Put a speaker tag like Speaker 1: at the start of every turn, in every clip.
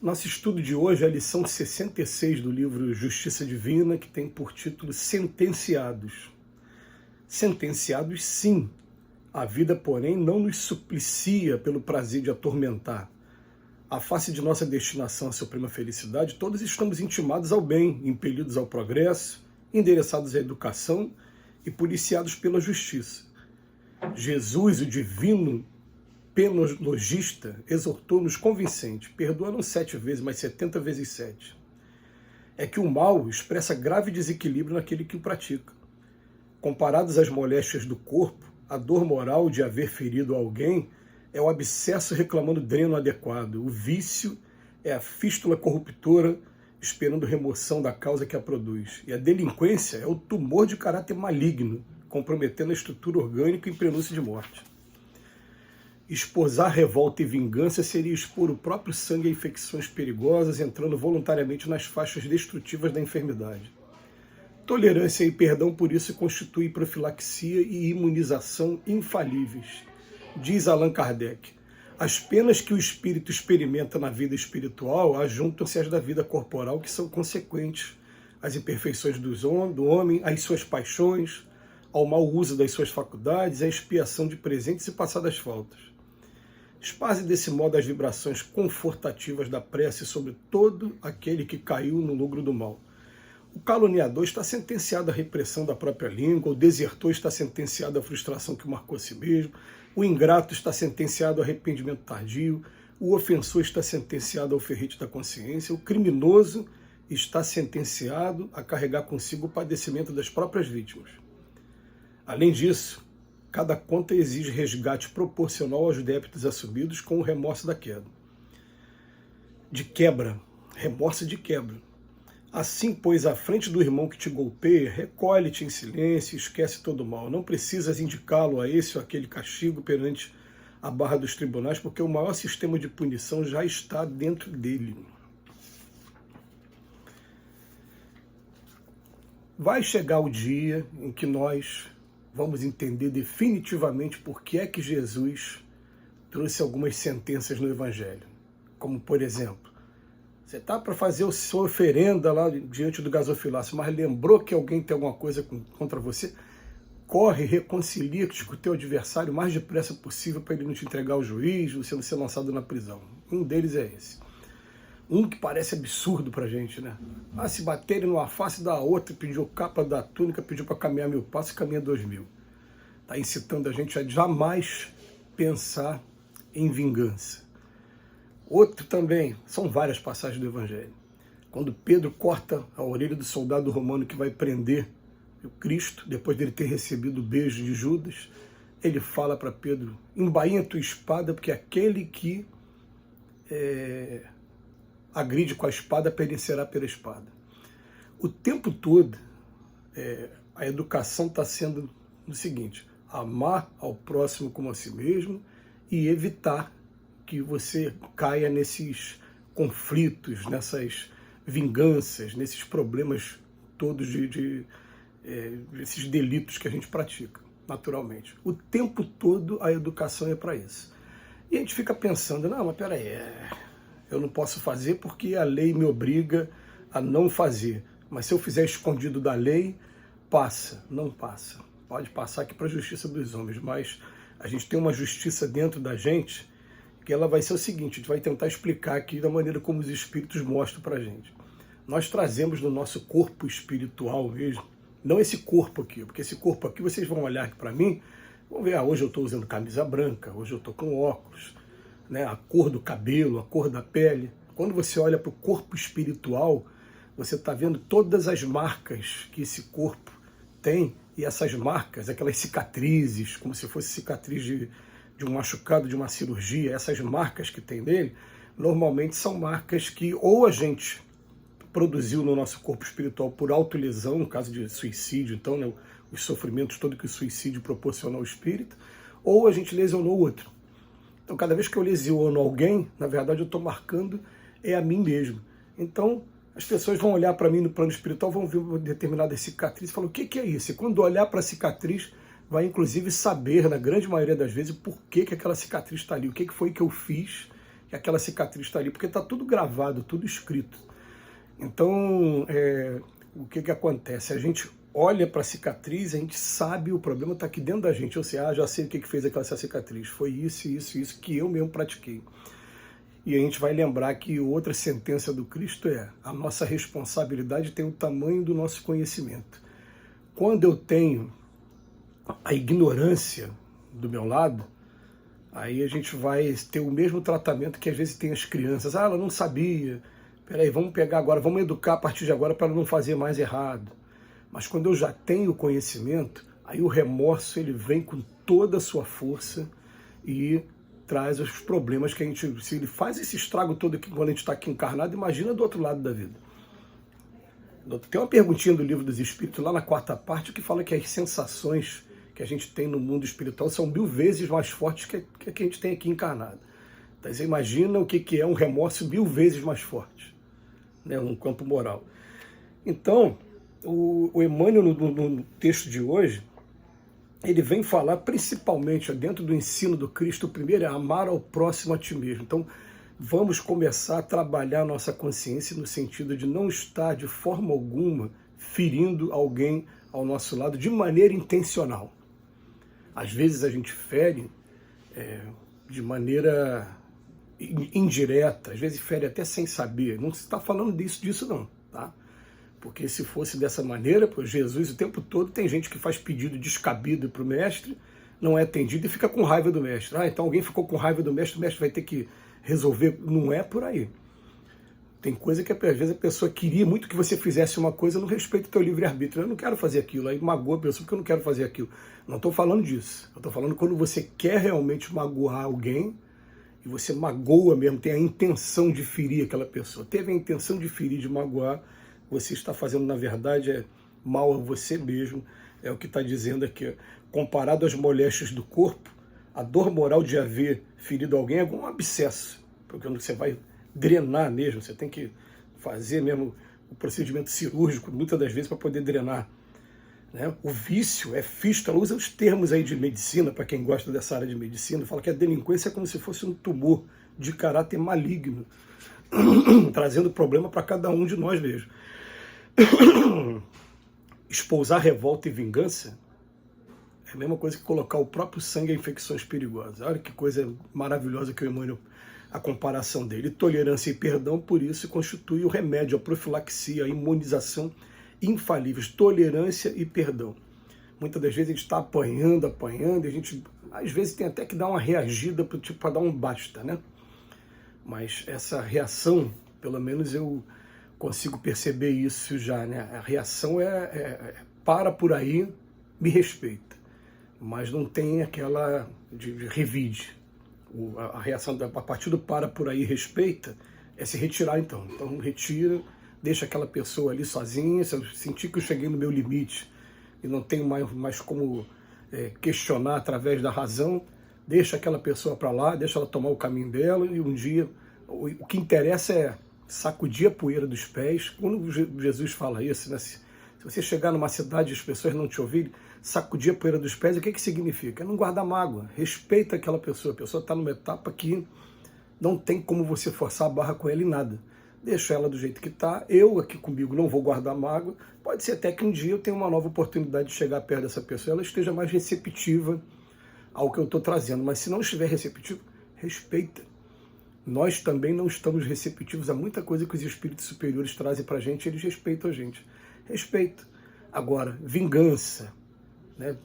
Speaker 1: Nosso estudo de hoje é a lição 66 do livro Justiça Divina, que tem por título Sentenciados. Sentenciados, sim. A vida, porém, não nos suplicia pelo prazer de atormentar. À face de nossa destinação à suprema felicidade, todos estamos intimados ao bem, impelidos ao progresso, endereçados à educação e policiados pela justiça. Jesus, o divino penologista, exortou-nos convincente: perdoa não 7 vezes, mas 70 vezes 7. É que o mal expressa grave desequilíbrio naquele que o pratica. Comparados às moléstias do corpo, a dor moral de haver ferido alguém é o abscesso reclamando dreno adequado. O vício é a fístula corruptora esperando remoção da causa que a produz. E a delinquência é o tumor de caráter maligno, comprometendo a estrutura orgânica em prenúncio de morte. Esposar revolta e vingança seria expor o próprio sangue a infecções perigosas, entrando voluntariamente nas faixas destrutivas da enfermidade. Tolerância e perdão, por isso, constituem profilaxia e imunização infalíveis. Diz Allan Kardec: as penas que o espírito experimenta na vida espiritual ajuntam-se às da vida corporal, que são consequentes às imperfeições do homem, às suas paixões, ao mau uso das suas faculdades, à expiação de presentes e passadas faltas. Esparze desse modo as vibrações confortativas da prece sobre todo aquele que caiu no logro do mal. O caluniador está sentenciado à repressão da própria língua, o desertor está sentenciado à frustração que marcou a si mesmo, o ingrato está sentenciado ao arrependimento tardio, o ofensor está sentenciado ao ferrete da consciência, o criminoso está sentenciado a carregar consigo o padecimento das próprias vítimas. Além disso, cada conta exige resgate proporcional aos débitos assumidos com o remorso da queda. De quebra, remorso de quebra. Assim, pois, à frente do irmão que te golpeia, recolhe-te em silêncio e esquece todo o mal. Não precisas indicá-lo a esse ou aquele castigo perante a barra dos tribunais, porque o maior sistema de punição já está dentro dele. Vai chegar o dia em que nós vamos entender definitivamente por que é que Jesus trouxe algumas sentenças no Evangelho. Como, por exemplo, você está para fazer a sua oferenda lá diante do gasofilácio, mas lembrou que alguém tem alguma coisa contra você? Corre, reconcilia-te com o teu adversário o mais depressa possível para ele não te entregar ao juiz, você não ser lançado na prisão. Um deles é esse. Um que parece absurdo para a gente, né? Se baterem numa face da outra, pediu capa da túnica, pediu para caminhar 1000 passos, caminha 2000. Está incitando a gente a jamais pensar em vingança. Outro também, são várias passagens do Evangelho. Quando Pedro corta a orelha do soldado romano que vai prender o Cristo, depois dele ter recebido o beijo de Judas, ele fala para Pedro: embainha tua espada, porque aquele que agride com a espada perecerá pela espada. O tempo todo, a educação está sendo o seguinte: amar ao próximo como a si mesmo e evitar que você caia nesses conflitos, nessas vinganças, nesses problemas todos esses delitos que a gente pratica, naturalmente. O tempo todo a educação é para isso. E a gente fica pensando: não, mas peraí, eu não posso fazer porque a lei me obriga a não fazer. Mas se eu fizer escondido da lei, passa. Não passa. Pode passar aqui para a justiça dos homens, mas a gente tem uma justiça dentro da gente que ela vai ser o seguinte: a gente vai tentar explicar aqui da maneira como os espíritos mostram para a gente. Nós trazemos no nosso corpo espiritual mesmo, não esse corpo aqui, porque esse corpo aqui, vocês vão olhar aqui para mim, vão ver, hoje eu estou usando camisa branca, hoje eu estou com óculos, né, a cor do cabelo, a cor da pele. Quando você olha para o corpo espiritual, você está vendo todas as marcas que esse corpo tem, e essas marcas, aquelas cicatrizes, como se fosse cicatriz de um machucado, de uma cirurgia, essas marcas que tem nele, normalmente são marcas que ou a gente produziu no nosso corpo espiritual por autolesão, no caso de suicídio, então, né, os sofrimentos todos que o suicídio proporcionou ao espírito, ou a gente lesionou o outro. Então, cada vez que eu lesiono alguém, na verdade, eu estou marcando a mim mesmo. Então, as pessoas vão olhar para mim no plano espiritual, vão ver uma determinada cicatriz e falam: o que é isso? E quando olhar para a cicatriz, vai inclusive saber, na grande maioria das vezes, por que aquela cicatriz está ali, o que foi que eu fiz que aquela cicatriz está ali, porque está tudo gravado, tudo escrito. Então, o que acontece? A gente olha para a cicatriz, a gente sabe o problema está aqui dentro da gente. Ou seja, já sei o que fez essa cicatriz. Foi isso, isso, isso que eu mesmo pratiquei. E a gente vai lembrar que outra sentença do Cristo é: a nossa responsabilidade tem o tamanho do nosso conhecimento. Quando eu tenho a ignorância do meu lado, aí a gente vai ter o mesmo tratamento que às vezes tem as crianças. Ah, ela não sabia. Peraí, vamos pegar agora, vamos educar a partir de agora para ela não fazer mais errado. Mas quando eu já tenho conhecimento, aí o remorso ele vem com toda a sua força e traz os problemas que a gente... Se ele faz esse estrago todo aqui quando a gente está aqui encarnado, imagina do outro lado da vida. Tem uma perguntinha do Livro dos Espíritos, lá na 4ª parte, que fala que as sensações que a gente tem no mundo espiritual são 1000 vezes mais fortes que a que a gente tem aqui encarnado. Então você imagina o que é um remorso 1000 vezes mais forte, né, no campo moral. Então, o Emmanuel, no texto de hoje, ele vem falar principalmente dentro do ensino do Cristo. O primeiro é amar ao próximo a ti mesmo. Então, vamos começar a trabalhar a nossa consciência no sentido de não estar de forma alguma ferindo alguém ao nosso lado de maneira intencional. Às vezes a gente fere de maneira indireta, às vezes fere até sem saber. Não se está falando disso não, tá? Porque se fosse dessa maneira, pois Jesus o tempo todo tem gente que faz pedido descabido para o mestre, não é atendido e fica com raiva do mestre. Ah, então alguém ficou com raiva do mestre, o mestre vai ter que resolver. Não é por aí. Tem coisa que às vezes a pessoa queria muito que você fizesse uma coisa no respeito ao teu livre-arbítrio. Eu não quero fazer aquilo, aí magoa a pessoa porque eu não quero fazer aquilo. Não estou falando disso. Eu estou falando quando você quer realmente magoar alguém, e você magoa mesmo, tem a intenção de ferir aquela pessoa. Teve a intenção de ferir, de magoar, você está fazendo, na verdade, mal a você mesmo. É o que está dizendo aqui. Comparado às moléstias do corpo, a dor moral de haver ferido alguém é um abscesso, porque você vai drenar mesmo, você tem que fazer mesmo o procedimento cirúrgico, muitas das vezes, para poder drenar. Né? O vício é fístula, usa os termos aí de medicina, para quem gosta dessa área de medicina, fala que a delinquência é como se fosse um tumor de caráter maligno, trazendo problema para cada um de nós mesmo. Espousar revolta e vingança é a mesma coisa que colocar o próprio sangue a infecções perigosas. Olha que coisa maravilhosa que o Emmanuel, a comparação dele. Tolerância e perdão, por isso, constitui o remédio, a profilaxia, a imunização infalíveis. Tolerância e perdão. Muitas das vezes a gente está apanhando, e a gente, às vezes, tem até que dar uma reagida para dar um basta, né? Mas essa reação, pelo menos eu consigo perceber isso já, né? A reação para por aí, me respeita. Mas não tem aquela de revide. A reação a partir do para por aí, respeita, é se retirar então. Então retira, deixa aquela pessoa ali sozinha. Se eu sentir que eu cheguei no meu limite e não tenho mais como questionar através da razão, deixa aquela pessoa para lá, deixa ela tomar o caminho dela, e um dia o que interessa é sacudir a poeira dos pés. Quando Jesus fala isso, né? Se você chegar numa cidade e as pessoas não te ouvirem, sacudir a poeira dos pés, o que significa? É não guardar mágoa, respeita aquela pessoa. A pessoa está numa etapa que não tem como você forçar a barra com ela em nada. Deixa ela do jeito que está, eu aqui comigo não vou guardar mágoa. Pode ser até que um dia eu tenha uma nova oportunidade de chegar perto dessa pessoa, ela esteja mais receptiva ao que eu estou trazendo. Mas se não estiver receptivo, respeita. Nós também não estamos receptivos a muita coisa que os espíritos superiores trazem para a gente, eles respeitam a gente. Respeito. Agora, vingança, né?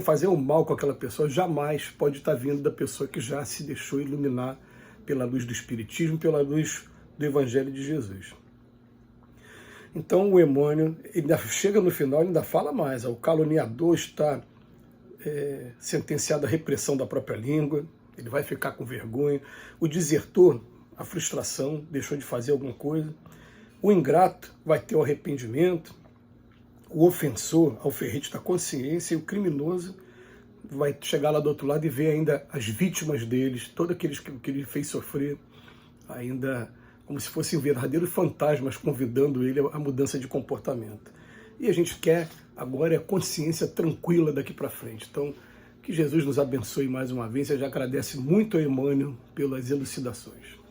Speaker 1: Fazer o mal com aquela pessoa, jamais pode estar vindo da pessoa que já se deixou iluminar pela luz do Espiritismo, pela luz do Evangelho de Jesus. Então o Emmanuel ainda chega no final e ainda fala mais. O caluniador está sentenciado à repressão da própria língua, ele vai ficar com vergonha. O desertor, a frustração, deixou de fazer alguma coisa. O ingrato vai ter o arrependimento. O ofensor, ao ferrete da consciência. E o criminoso vai chegar lá do outro lado e ver ainda as vítimas deles, todos aqueles que ele fez sofrer, ainda como se fossem verdadeiros fantasmas convidando ele à mudança de comportamento. E a gente quer agora a consciência tranquila daqui para frente. Então, Que Jesus nos abençoe mais uma vez. Eu já agradece muito ao Emmanuel pelas elucidações.